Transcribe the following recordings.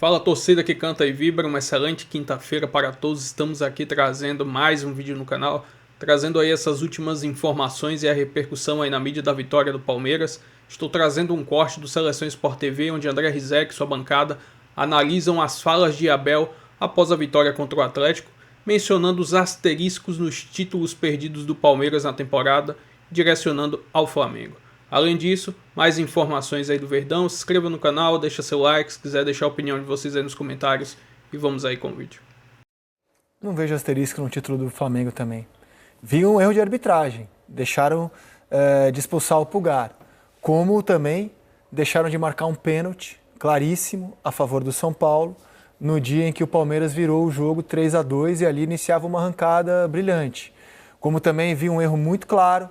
Fala torcida que canta e vibra, uma excelente quinta-feira para todos. Estamos aqui trazendo mais um vídeo no canal, trazendo aí essas últimas informações e a repercussão aí na mídia da vitória do Palmeiras. Estou trazendo um corte do Seleção Sport TV, onde André Rizek e sua bancada analisam as falas de Abel após a vitória contra o Atlético, mencionando os asteriscos nos títulos perdidos do Palmeiras na temporada, direcionando ao Flamengo. Além disso, mais informações aí do Verdão, se inscreva no canal, deixa seu like, se quiser deixar a opinião de vocês aí nos comentários e vamos aí com o vídeo. Não vejo asterisco no título do Flamengo também. Vi um erro de arbitragem, deixaram de expulsar o Pulgar, como também deixaram de marcar um pênalti claríssimo a favor do São Paulo, no dia em que o Palmeiras virou o jogo 3-2 e ali iniciava uma arrancada brilhante. Como também vi um erro muito claro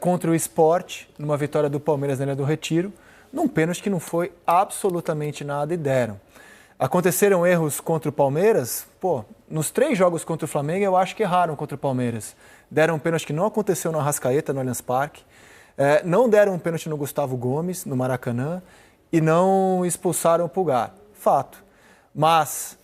contra o Sport, numa vitória do Palmeiras na Ilha do Retiro, num pênalti que não foi absolutamente nada e deram. Aconteceram erros contra o Palmeiras? Nos 3 jogos contra o Flamengo eu acho que erraram contra o Palmeiras. Deram um pênalti que não aconteceu no Arrascaeta, no Allianz Parque, não deram um pênalti no Gustavo Gomes, no Maracanã, e não expulsaram o Pulgar. Fato. Mas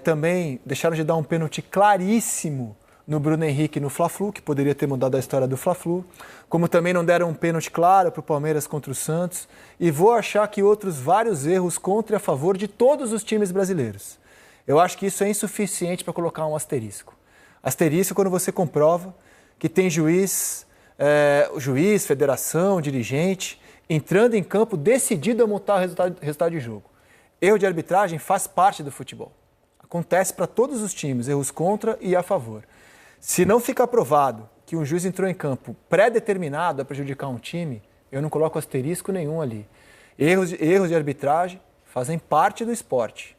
também deixaram de dar um pênalti claríssimo no Bruno Henrique no Fla-Flu, que poderia ter mudado a história do Fla-Flu, como também não deram um pênalti claro para o Palmeiras contra o Santos, e vou achar que outros vários erros contra e a favor de todos os times brasileiros. Eu acho que isso é insuficiente para colocar um asterisco. Asterisco quando você comprova que tem juiz, federação, dirigente, entrando em campo decidido a montar o resultado de jogo. Erro de arbitragem faz parte do futebol. Acontece para todos os times, erros contra e a favor. Se não fica provado que um juiz entrou em campo pré-determinado a prejudicar um time, eu não coloco asterisco nenhum ali. Erros de arbitragem fazem parte do esporte.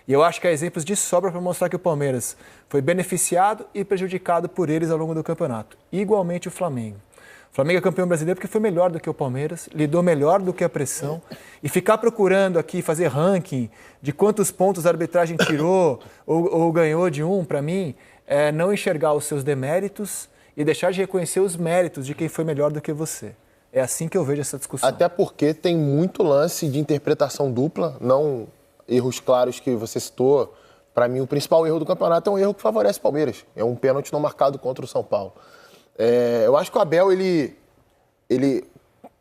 E eu acho que há exemplos de sobra para mostrar que o Palmeiras foi beneficiado e prejudicado por eles ao longo do campeonato. Igualmente o Flamengo. O Flamengo é campeão brasileiro porque foi melhor do que o Palmeiras, lidou melhor do que a pressão. E ficar procurando aqui, fazer ranking de quantos pontos a arbitragem tirou ou ganhou de para mim, é não enxergar os seus deméritos e deixar de reconhecer os méritos de quem foi melhor do que você. É assim que eu vejo essa discussão. Até porque tem muito lance de interpretação dupla, não erros claros que você citou. Para mim, o principal erro do campeonato é um erro que favorece o Palmeiras. É um pênalti não marcado contra o São Paulo. Eu acho que o Abel ele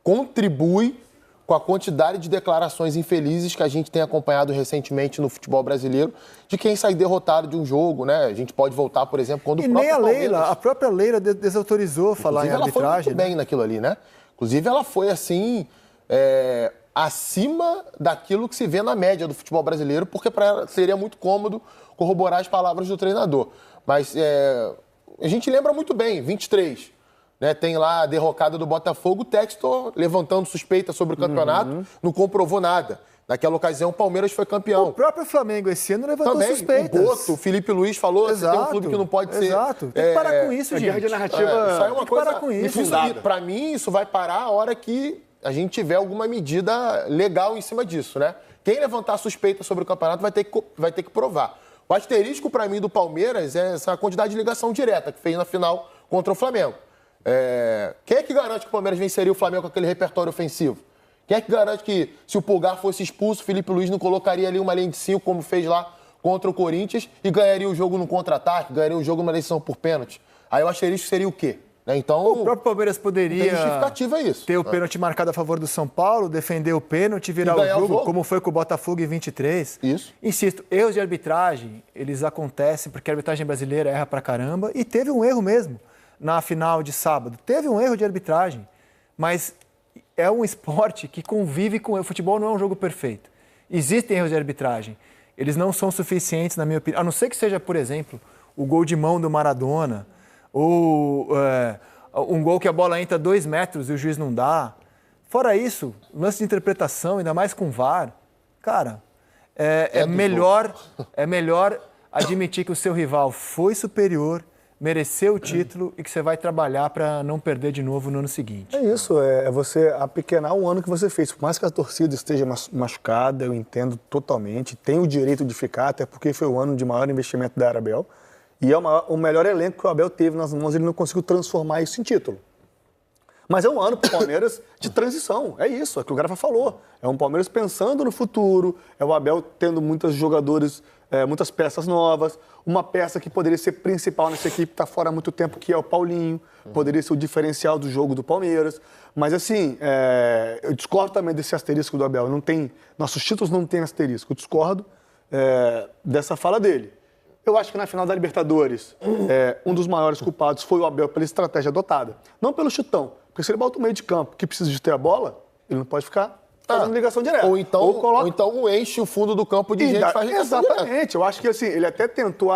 contribui com a quantidade de declarações infelizes que a gente tem acompanhado recentemente no futebol brasileiro, de quem sai derrotado de um jogo, né? A gente pode voltar, por exemplo, quando o próprio Palmeiras... A própria Leila desautorizou falar em arbitragem. Ela foi muito bem naquilo ali, né? Inclusive, ela foi, assim, acima daquilo que se vê na média do futebol brasileiro, porque para ela seria muito cômodo corroborar as palavras do treinador. Mas a gente lembra muito bem, 23, né? Tem lá a derrocada do Botafogo, o Textor levantando suspeita sobre o campeonato, não comprovou nada. Naquela ocasião, o Palmeiras foi campeão. O próprio Flamengo esse ano levantou também, suspeitas. O Boto, o Felipe Luiz falou que tem um clube que não pode ser... Exato, tem que parar com isso, gente. Guerra de narrativa isso é uma coisa parar com isso. Para mim, isso vai parar a hora que a gente tiver alguma medida legal em cima disso, né? Quem levantar suspeita sobre o campeonato vai ter que provar. O asterisco, para mim, do Palmeiras é essa quantidade de ligação direta que fez na final contra o Flamengo. Quem é que garante que o Palmeiras venceria o Flamengo com aquele repertório ofensivo? Quem é que garante que, se o Pulgar fosse expulso, o Felipe Luiz não colocaria ali uma linha de 5, como fez lá contra o Corinthians, e ganharia o jogo no contra-ataque, ganharia o jogo numa decisão por pênalti? Aí o asterisco seria o quê? Então, o próprio Palmeiras poderia ter o pênalti marcado a favor do São Paulo, defender o pênalti, virar o jogo, como foi com o Botafogo em 23. Isso. Insisto, erros de arbitragem, eles acontecem porque a arbitragem brasileira erra pra caramba, e teve um erro mesmo na final de sábado. Teve um erro de arbitragem, mas é um esporte que convive com... O futebol não é um jogo perfeito. Existem erros de arbitragem. Eles não são suficientes, na minha opinião. A não ser que seja, por exemplo, o gol de mão do Maradona, ou um gol que a bola entra 2 metros e o juiz não dá. Fora isso, lance de interpretação, ainda mais com VAR, cara, é melhor admitir que o seu rival foi superior, mereceu o título e que você vai trabalhar para não perder de novo no ano seguinte. É isso, é você apequenar o ano que você fez. Por mais que a torcida esteja machucada, eu entendo totalmente, tem o direito de ficar, até porque foi o ano de maior investimento da Abel. E é o melhor elenco que o Abel teve nas mãos, ele não conseguiu transformar isso em título. Mas é um ano para o Palmeiras de transição. É isso, é o que o Grafa falou. É um Palmeiras pensando no futuro, é o Abel tendo muitos jogadores, muitas peças novas. Uma peça que poderia ser principal nessa equipe, está fora há muito tempo, que é o Paulinho. Poderia ser o diferencial do jogo do Palmeiras. Mas, assim, eu discordo também desse asterisco do Abel. Nossos títulos não têm asterisco. Eu discordo dessa fala dele. Eu acho que na final da Libertadores, um dos maiores culpados foi o Abel pela estratégia adotada. Não pelo chutão. Porque se ele bota o meio de campo que precisa de ter a bola, ele não pode ficar fazendo ligação direta. Ou então enche o fundo do campo de gente que faz ligação direta. Exatamente. Eu acho que assim, ele até tentou,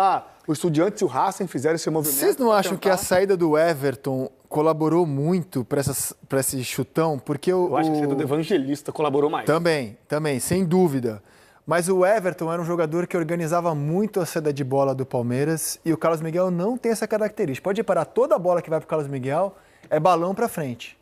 o Estudiantes e o Racing fizeram esse movimento. Vocês não acham que a saída do Everton colaborou muito para esse chutão? Porque eu acho que a saída do Evangelista colaborou mais. Também, sem dúvida. Mas o Everton era um jogador que organizava muito a saída de bola do Palmeiras e o Carlos Miguel não tem essa característica. Pode reparar, toda a bola que vai para o Carlos Miguel é balão para frente.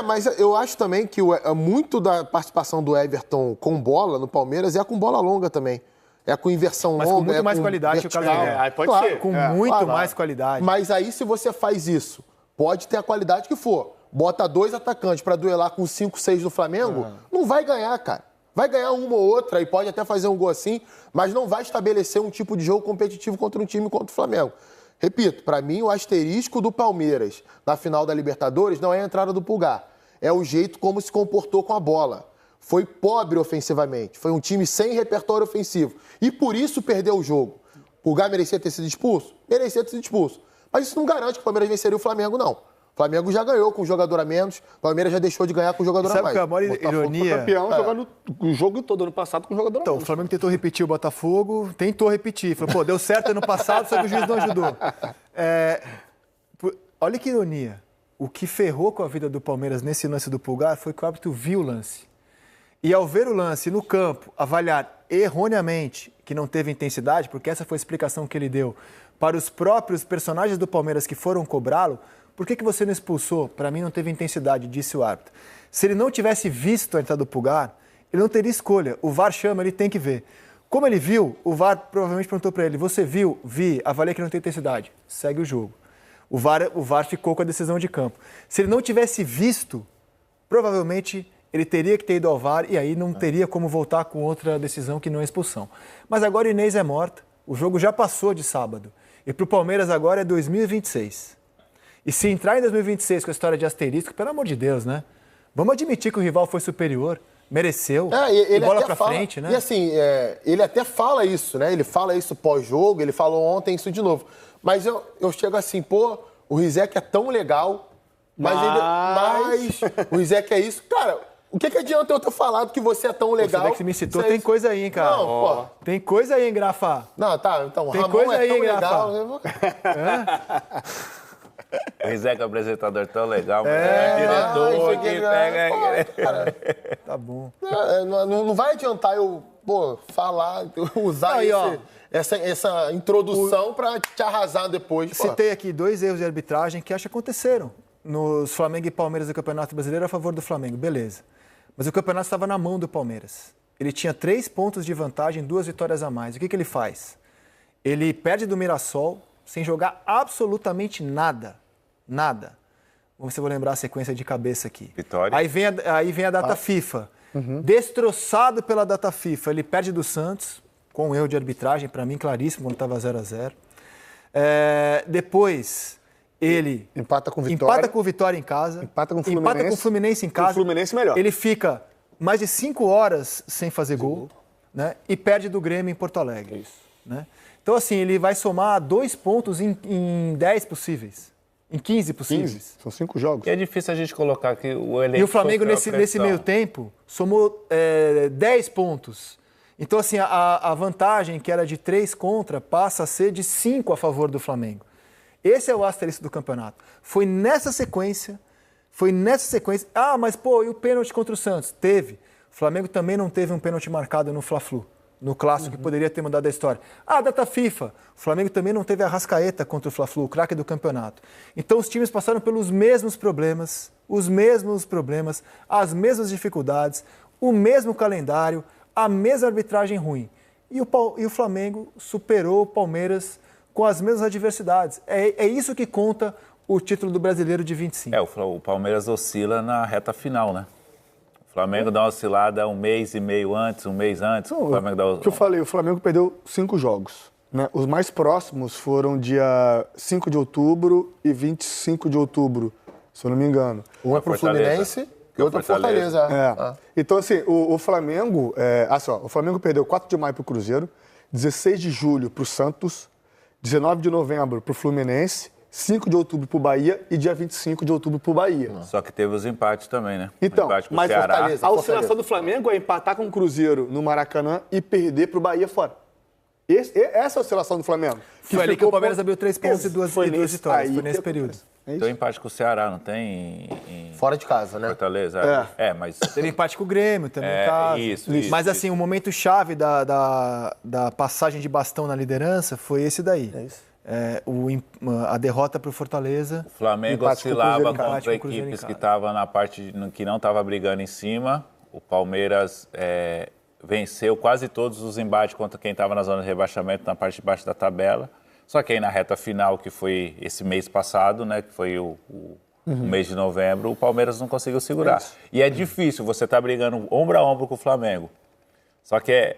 Mas eu acho também que muito da participação do Everton com bola no Palmeiras é com bola longa também. É com inversão longa. Mas com muito mais qualidade que o Carlos Miguel. Aí pode ser. Com muito mais qualidade. Mas aí, se você faz isso, pode ter a qualidade que for. Bota 2 atacantes para duelar com 5, 6 do Flamengo, não vai ganhar, cara. Vai ganhar uma ou outra e pode até fazer um gol assim, mas não vai estabelecer um tipo de jogo competitivo contra um time contra o Flamengo. Repito, para mim, o asterisco do Palmeiras na final da Libertadores não é a entrada do Pulgar. É o jeito como se comportou com a bola. Foi pobre ofensivamente. Foi um time sem repertório ofensivo. E por isso perdeu o jogo. Pulgar merecia ter sido expulso? Merecia ter sido expulso. Mas isso não garante que o Palmeiras venceria o Flamengo, não. O Flamengo já ganhou com um jogador a menos, o Palmeiras já deixou de ganhar com um jogador a mais. Sabe que a maior ironia... Foi campeão jogando o jogo todo ano passado com um jogador a menos. Então, o Flamengo tentou repetir o Botafogo, tentou repetir. Falou, deu certo ano passado, só que o juiz não ajudou. Olha que ironia. O que ferrou com a vida do Palmeiras nesse lance do Pulgar foi que o árbitro viu o lance. E ao ver o lance no campo, avaliar erroneamente que não teve intensidade, porque essa foi a explicação que ele deu para os próprios personagens do Palmeiras que foram cobrá-lo, por que você não expulsou? Para mim não teve intensidade, disse o árbitro. Se ele não tivesse visto a entrada do Pulgar, ele não teria escolha. O VAR chama, ele tem que ver. Como ele viu, o VAR provavelmente perguntou para ele, você viu? Vi, avaliei que não tem intensidade. Segue o jogo. O VAR ficou com a decisão de campo. Se ele não tivesse visto, provavelmente ele teria que ter ido ao VAR e aí não teria como voltar com outra decisão que não é expulsão. Mas agora a Inês é morta, o jogo já passou de sábado. E para o Palmeiras agora é 2026. E se entrar em 2026 com a história de asterisco, pelo amor de Deus, né? Vamos admitir que o rival foi superior, mereceu, ele bola pra frente, né? E assim, ele até fala isso, né? Ele fala isso pós-jogo, ele falou ontem isso de novo. Mas eu chego assim, o Rizek é tão legal, mas o Rizek é isso. Cara, o que adianta eu ter falado que você é tão legal? Você que me citou, tem coisa aí, hein, cara? Não, pô. Tem coisa aí, hein, Grafa? Não, tá, então o tem Ramon coisa é tão aí, legal. O Rizek é um apresentador tão legal, mas é diretor que pega... Tá bom. Não vai adiantar eu falar, usar aí, essa introdução para te arrasar depois. Citei aqui 2 erros de arbitragem que acho que aconteceram nos Flamengo e Palmeiras do Campeonato Brasileiro a favor do Flamengo, beleza. Mas o campeonato estava na mão do Palmeiras. Ele tinha 3 pontos de vantagem, 2 vitórias a mais. O que ele faz? Ele perde do Mirassol sem jogar absolutamente nada. Nada. Vamos ver se eu vou lembrar a sequência de cabeça aqui. Vitória. Aí vem a data FIFA. Destroçado pela data FIFA. Ele perde do Santos, com um erro de arbitragem, para mim, claríssimo, quando estava 0-0. Depois, ele... Empata com o Vitória em casa. Empata com o Fluminense em casa. O Fluminense melhor. Ele fica mais de 5 horas sem fazer gol, né? E perde do Grêmio em Porto Alegre. Isso. Né? Então, assim, ele vai somar 2 pontos em 10 possíveis. Em 15 possíveis. 15. São 5 jogos. E é difícil a gente colocar que o elenco... E o Flamengo, nesse meio tempo, somou 10 pontos. Então, assim, a vantagem, que era de 3 contra, passa a ser de 5 a favor do Flamengo. Esse é o asterisco do campeonato. Foi nessa sequência... mas, e o pênalti contra o Santos? Teve. O Flamengo também não teve um pênalti marcado no Fla-Flu. No clássico, que poderia ter mudado a história. Data FIFA. O Flamengo também não teve a Arrascaeta contra o Fla-Flu, o craque do campeonato. Então, os times passaram pelos mesmos problemas, as mesmas dificuldades, o mesmo calendário, a mesma arbitragem ruim. E o Flamengo superou o Palmeiras com as mesmas adversidades. É isso que conta o título do Brasileiro de 25. O Palmeiras oscila na reta final, né? O Flamengo dá uma oscilada um mês e meio antes, um mês antes. Não, o Flamengo dá... O que eu falei, o Flamengo perdeu 5 jogos. Né? Os mais próximos foram dia 5 de outubro e 25 de outubro, se eu não me engano. Um é pro Fluminense e outro é pro Fortaleza. Então, assim, o Flamengo... o Flamengo perdeu 4 de maio pro Cruzeiro, 16 de julho pro Santos, 19 de novembro pro Fluminense, 5 de outubro pro Bahia e dia 25 de outubro pro Bahia. Só que teve os empates também, né? Então, empate com o mas Ceará. a oscilação do Flamengo é empatar com o Cruzeiro no Maracanã e perder pro Bahia fora. Essa é a oscilação do Flamengo. Foi ali que o Palmeiras abriu 3 pontos e duas vitórias. Foi nesse período. Tem um empate com o Ceará, não tem? Fora de casa, né? Fortaleza. Mas... Teve empate com o Grêmio também, em casa. Isso. Mas assim, o momento chave da passagem de bastão na liderança foi esse daí. É isso. A derrota para o Fortaleza. O Flamengo oscilava contra equipes que estavam na parte que não estava brigando em cima. O Palmeiras venceu quase todos os embates contra quem estava na zona de rebaixamento, na parte de baixo da tabela. Só que aí na reta final, que foi esse mês passado, né, que foi o mês de novembro, o Palmeiras não conseguiu segurar. E é difícil, você tá brigando ombro a ombro com o Flamengo. Só que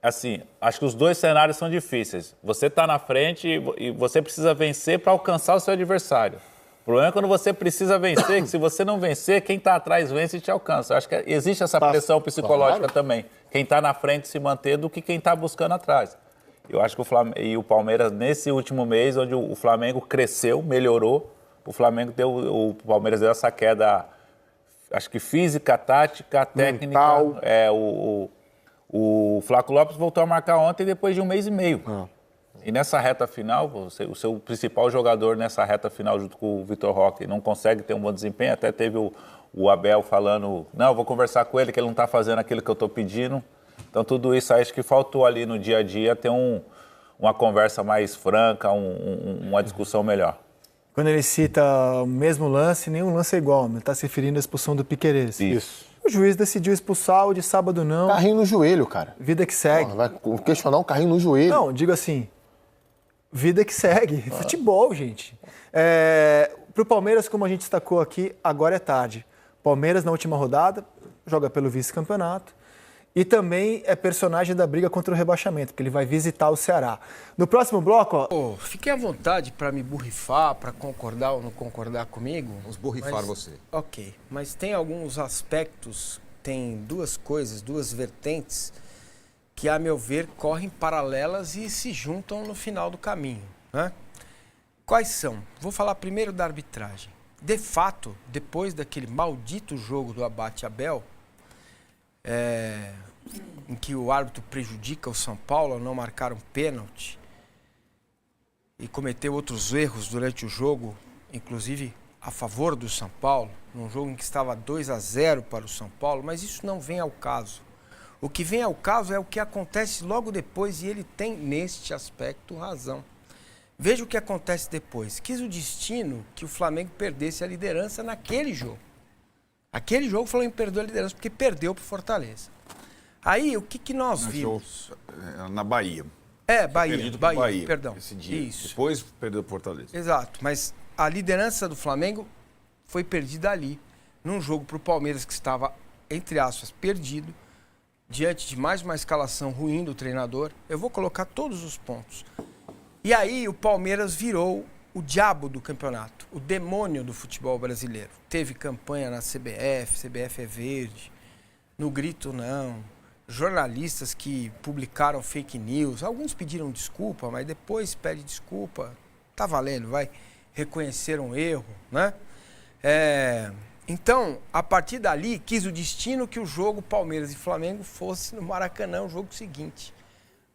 assim, acho que os dois cenários são difíceis. Você está na frente e você precisa vencer para alcançar o seu adversário. O problema é quando você precisa vencer, que se você não vencer, quem está atrás vence e te alcança. Acho que existe essa pressão psicológica também. Quem está na frente se manter do que quem está buscando atrás. Eu acho que o Palmeiras, nesse último mês, onde o Flamengo cresceu, melhorou, o Palmeiras deu essa queda, acho que física, tática, técnica. Mental. O Flaco Lopes voltou a marcar ontem depois de um mês e meio. E nessa reta final, o seu principal jogador nessa reta final, junto com o Vitor Roque, não consegue ter um bom desempenho. Até teve o Abel falando, não, eu vou conversar com ele, que ele não está fazendo aquilo que eu estou pedindo. Então, tudo isso acho que faltou ali no dia a dia ter uma conversa mais franca, uma discussão melhor. Quando ele cita o mesmo lance, nenhum lance é igual. Ele está se referindo à expulsão do Piquerez. Isso. O juiz decidiu expulsar, o de sábado não. Carrinho no joelho, cara. Vida que segue. Vai questionar um carrinho no joelho. Não, digo assim, vida que segue. Futebol, gente. Para o Palmeiras, como a gente destacou aqui, agora é tarde. Palmeiras, na última rodada, joga pelo vice-campeonato. E também é personagem da briga contra o rebaixamento, porque ele vai visitar o Ceará. No próximo bloco, fiquem à vontade para me borrifar, para concordar ou não concordar comigo. Vamos borrifar você. Ok, mas tem alguns aspectos, tem duas coisas, duas vertentes, que, a meu ver, correm paralelas e se juntam no final do caminho. Né? Quais são? Vou falar primeiro da arbitragem. De fato, depois daquele maldito jogo do Abate Abel, em que o árbitro prejudica o São Paulo ao não marcar um pênalti e cometeu outros erros durante o jogo, inclusive a favor do São Paulo, num jogo em que estava 2-0 para o São Paulo, mas isso não vem ao caso. O que vem ao caso é o que acontece logo depois, e ele tem, neste aspecto, razão. Veja o que acontece depois. Quis o destino que o Flamengo perdesse a liderança naquele jogo. Aquele jogo o Flamengo perdeu a liderança porque perdeu para o Fortaleza. Aí, o que nós vimos? Na Bahia. Bahia, perdão. Esse dia. Isso. Depois perdeu para o Fortaleza. Exato, mas a liderança do Flamengo foi perdida ali, num jogo para o Palmeiras que estava, entre aspas, perdido, diante de mais uma escalação ruim do treinador. Eu vou colocar todos os pontos. E aí o Palmeiras virou o diabo do campeonato, o demônio do futebol brasileiro. Teve campanha na CBF é verde, no grito não, jornalistas que publicaram fake news, alguns pediram desculpa, mas depois pede desculpa, tá valendo, vai, reconheceram um erro, né? Então, a partir dali, quis o destino que o jogo Palmeiras e Flamengo fosse no Maracanã, o jogo seguinte.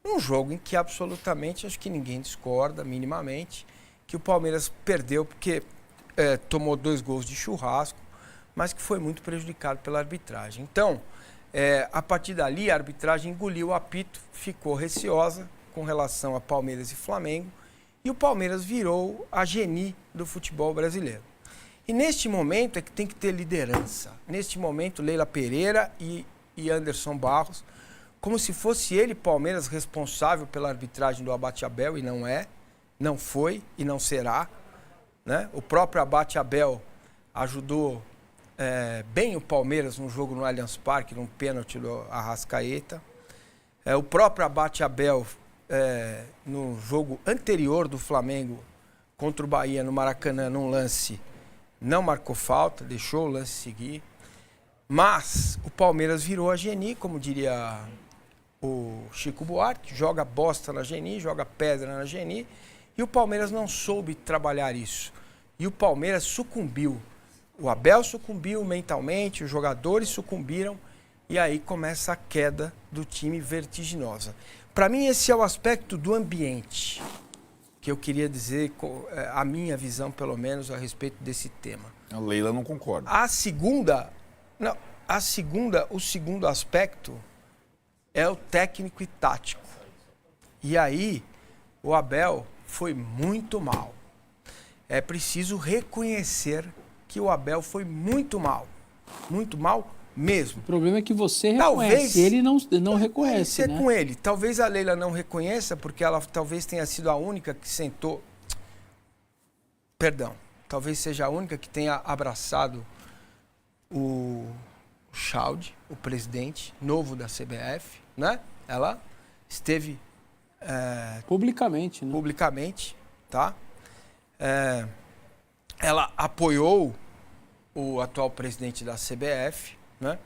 Um jogo em que absolutamente, acho que ninguém discorda minimamente, que o Palmeiras perdeu porque tomou 2 gols de churrasco, mas que foi muito prejudicado pela arbitragem. Então, a partir dali, a arbitragem engoliu o apito, ficou receosa com relação a Palmeiras e Flamengo, e o Palmeiras virou a geni do futebol brasileiro. E neste momento é que tem que ter liderança. Neste momento, Leila Pereira e Anderson Barros, como se fosse ele, Palmeiras, responsável pela arbitragem do Abate Abel, e não é, não foi e não será. né? O próprio Abate Abel ajudou bem o Palmeiras no jogo no Allianz Parque, num pênalti do Arrascaeta. O próprio Abate Abel, no jogo anterior do Flamengo contra o Bahia no Maracanã, num lance, não marcou falta, deixou o lance seguir. Mas o Palmeiras virou a Geni, como diria o Chico Buarque, joga bosta na Geni, joga pedra na Geni, e o Palmeiras não soube trabalhar isso. E o Palmeiras sucumbiu. O Abel sucumbiu mentalmente, os jogadores sucumbiram, e aí começa a queda do time vertiginosa. Para mim, esse é o aspecto do ambiente que eu queria dizer, a minha visão, pelo menos, a respeito desse tema. A Leila não concorda. O segundo aspecto é o técnico e tático. E aí, o Abel foi muito mal. É preciso reconhecer que o Abel foi muito mal mesmo. O problema é que você reconhece, ele não reconhece, né? Com ele. Talvez a Leila não reconheça, porque ela talvez tenha sido a única que sentou... Perdão. Talvez seja a única que tenha abraçado o Schaud, o presidente novo da CBF, né? Ela esteve... publicamente, né? Publicamente, tá? Ela apoiou o atual presidente da CBF, né?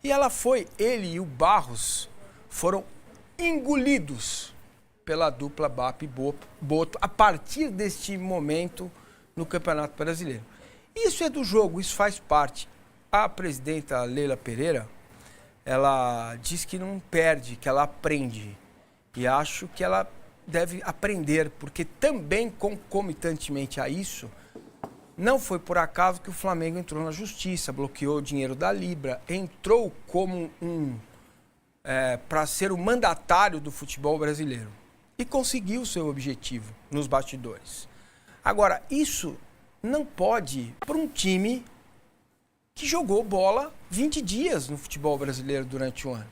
E ele e o Barros foram engolidos pela dupla BAP e Boto a partir deste momento no Campeonato Brasileiro. Isso é do jogo, isso faz parte. A presidenta Leila Pereira, ela diz que não perde, que ela aprende. E acho que ela deve aprender, porque também concomitantemente a isso, não foi por acaso que o Flamengo entrou na justiça, bloqueou o dinheiro da Libra, entrou como para ser o mandatário do futebol brasileiro e conseguiu o seu objetivo nos bastidores. Agora, isso não pode para um time que jogou bola 20 dias no futebol brasileiro durante o ano.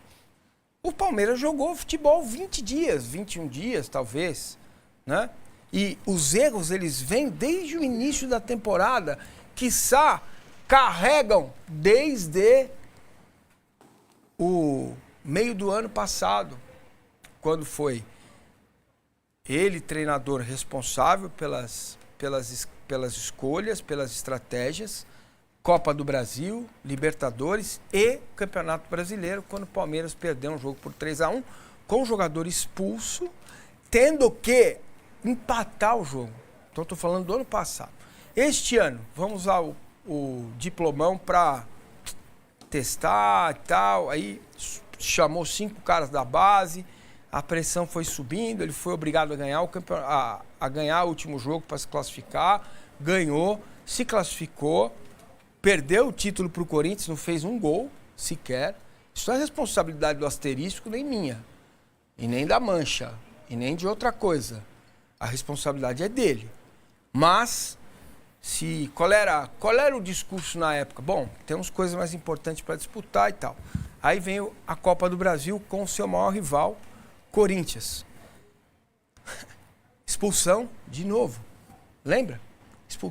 O Palmeiras jogou futebol 20 dias, 21 dias talvez, né? E os erros, eles vêm desde o início da temporada, quiçá carregam desde o meio do ano passado, quando foi ele, treinador, responsável pelas escolhas, pelas estratégias, Copa do Brasil, Libertadores e Campeonato Brasileiro, quando o Palmeiras perdeu um jogo por 3-1, com o jogador expulso, tendo que empatar o jogo. Então, estou falando do ano passado. Este ano, vamos usar o diplomão para testar e tal. Aí chamou 5 caras da base, a pressão foi subindo, ele foi obrigado a ganhar a ganhar o último jogo para se classificar, ganhou, se classificou, perdeu o título para o Corinthians, não fez um gol sequer. Isso não é responsabilidade do asterisco, nem minha, e nem da Mancha, e nem de outra coisa. A responsabilidade é dele. Mas, qual era o discurso na época? Bom, temos coisas mais importantes para disputar e tal. Aí vem a Copa do Brasil com o seu maior rival, Corinthians. Expulsão de novo. Lembra?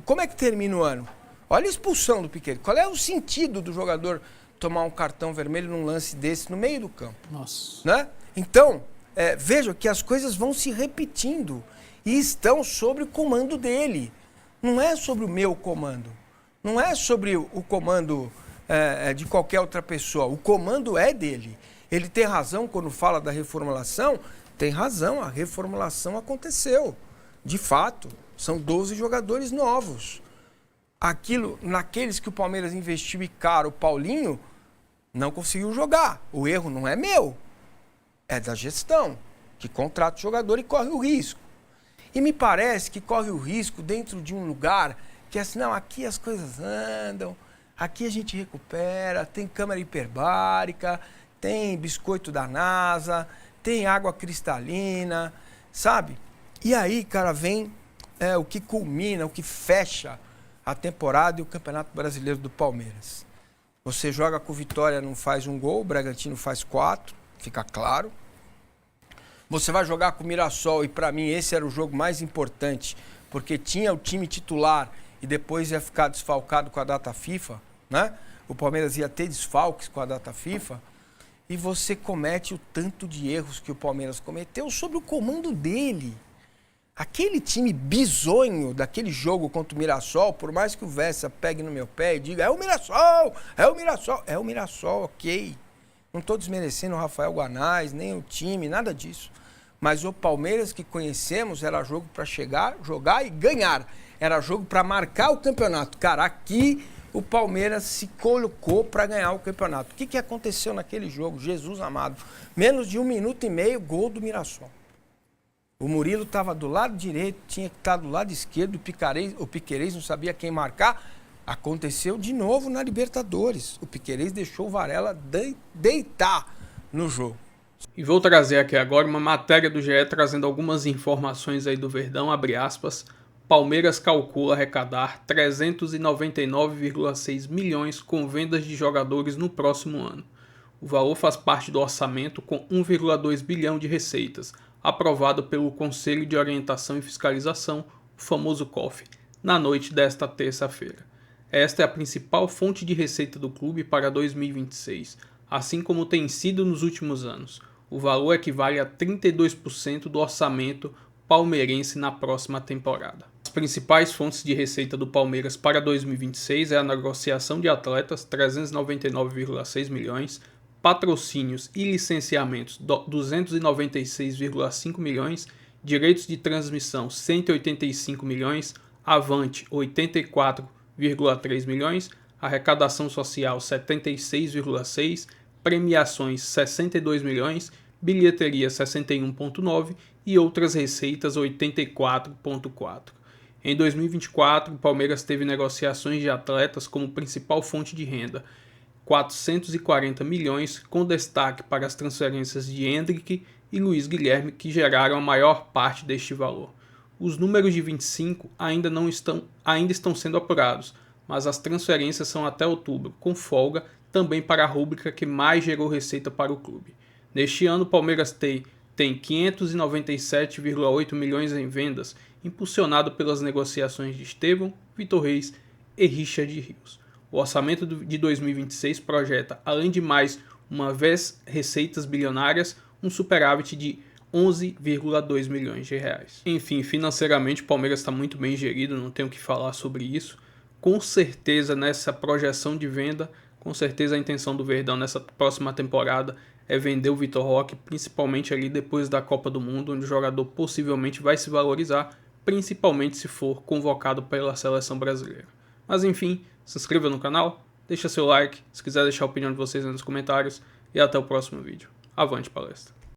Como é que termina o ano? Olha a expulsão do Piquet. Qual é o sentido do jogador tomar um cartão vermelho num lance desse no meio do campo? Nossa. Né? Então, veja que as coisas vão se repetindo e estão sob o comando dele. Não é sobre o meu comando. Não é sobre o comando de qualquer outra pessoa. O comando é dele. Ele tem razão quando fala da reformulação? Tem razão, a reformulação aconteceu. De fato, são 12 jogadores novos. Naqueles que o Palmeiras investiu e caro, o Paulinho não conseguiu jogar. O erro não é meu, é da gestão, que contrata o jogador e corre o risco. E me parece que corre o risco dentro de um lugar que é assim, não, aqui as coisas andam, aqui a gente recupera, tem câmara hiperbárica, tem biscoito da NASA, tem água cristalina, sabe? E aí, cara, vem o que culmina, o que fecha a temporada e o Campeonato Brasileiro do Palmeiras. Você joga com o Vitória, não faz um gol, o Bragantino faz 4, fica claro. Você vai jogar com o Mirassol e, para mim, esse era o jogo mais importante, porque tinha o time titular e depois ia ficar desfalcado com a data FIFA, né? O Palmeiras ia ter desfalques com a data FIFA, e você comete o tanto de erros que o Palmeiras cometeu sob o comando dele. Aquele time bizonho daquele jogo contra o Mirassol, por mais que o Vessa pegue no meu pé e diga, é o Mirassol, é o Mirassol, é o Mirassol, ok. Não estou desmerecendo o Rafael Guanais, nem o time, nada disso. Mas o Palmeiras que conhecemos era jogo para chegar, jogar e ganhar. Era jogo para marcar o campeonato. Cara, aqui o Palmeiras se colocou para ganhar o campeonato. O que aconteceu naquele jogo? Jesus amado. Menos de 1 minuto e meio, gol do Mirassol. O Murilo estava do lado direito, tinha que estar do lado esquerdo, o Piquerez não sabia quem marcar. Aconteceu de novo na Libertadores. O Piquerez deixou o Varela deitar no jogo. E vou trazer aqui agora uma matéria do GE trazendo algumas informações aí do Verdão, abre aspas. Palmeiras calcula arrecadar 399,6 milhões com vendas de jogadores no próximo ano. O valor faz parte do orçamento com 1,2 bilhão de receitas, aprovado pelo Conselho de Orientação e Fiscalização, o famoso COF, na noite desta terça-feira. Esta é a principal fonte de receita do clube para 2026, assim como tem sido nos últimos anos. O valor equivale a 32% do orçamento palmeirense na próxima temporada. As principais fontes de receita do Palmeiras para 2026 é a negociação de atletas, 399,6 milhões, patrocínios e licenciamentos, 296,5 milhões, direitos de transmissão, 185 milhões, avante, 84,3 milhões, arrecadação social, 76,6, premiações, 62 milhões, bilheteria, 61,9 e outras receitas, 84,4. Em 2024, o Palmeiras teve negociações de atletas como principal fonte de renda, 440 milhões, com destaque para as transferências de Hendrick e Luiz Guilherme, que geraram a maior parte deste valor. Os números de 25 ainda estão sendo apurados, mas as transferências são até outubro, com folga também para a rúbrica que mais gerou receita para o clube. Neste ano, o Palmeiras tem 597,8 milhões em vendas, impulsionado pelas negociações de Estevão, Vitor Reis e Richard Rios. O orçamento de 2026 projeta, além de mais uma vez receitas bilionárias, um superávit de 11,2 milhões de reais. Enfim, financeiramente o Palmeiras está muito bem gerido, não tenho o que falar sobre isso. Com certeza nessa projeção de venda, com certeza a intenção do Verdão nessa próxima temporada é vender o Vitor Roque, principalmente ali depois da Copa do Mundo, onde o jogador possivelmente vai se valorizar, principalmente se for convocado pela seleção brasileira. Mas enfim, se inscreva no canal, deixa seu like, se quiser deixar a opinião de vocês nos comentários e até o próximo vídeo. Avante palestra!